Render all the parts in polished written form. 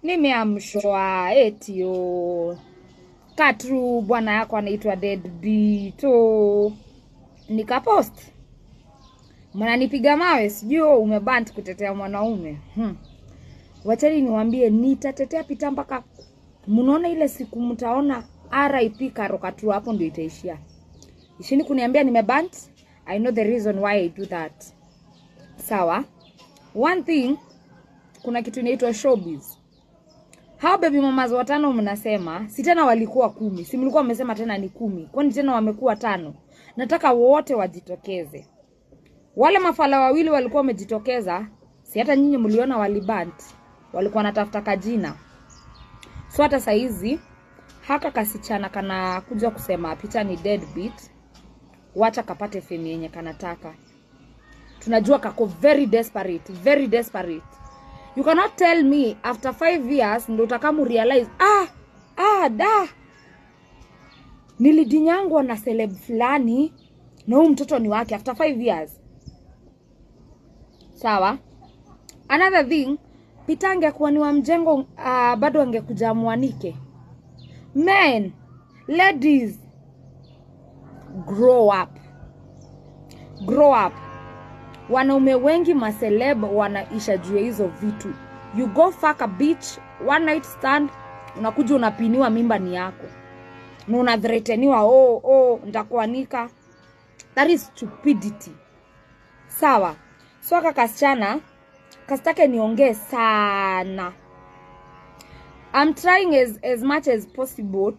nimeamshwa eti Katru bwana yako anaitwa deadbeat. Nikapost. Mnanipiga mawe sijui umebant kutetea mwanaume. Wachani niwaambie nitatetea Peter mpaka mnaona ile siku mtaona RIP Katru, hapo ndio itaishia. Ishini kuniambia nimebant. I know the reason why I do that. Sawa? One thing, kuna kitu inaitwa showbiz. Hao baby mamas watano mnasema, si tena walikuwa 10. Si mlikuwa mmesema tena ni 10. Kwani tena wamekuwa 5. Nataka wote wajitokeze. Wale mafala wawili walikuwa wamejitokeza, si hata nyinyi mliona walibant. Walikuwa wanatafuta kajina. So hata saizi haka kasichana kana kuja kusema Peter ni deadbeat. Wacha kapate fame yenye kanataka. Tunajua kako very desperate, very desperate. You cannot tell me after 5 years ndo utakamu realize da nilidinyangwa na celeb fulani na huyu mtoto ni wake after 5 years. Sawa? Another thing, Peter angekuwa ni wa mjengo bado angekuja muanike. Men, ladies, grow up. Grow up. Wanaume wengi maceleb wanaisha juu ya hizo vitu. You go fuck a bitch, one night stand, unakuja unapiniwa mimba ni yako. Na unathreateniwa nitakuanika. That is stupidity. Sawa. So kasichana kasitake niongee sana. I'm trying as much as possible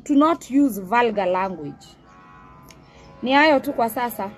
to not use vulgar language. Ni hayo tu kwa sasa.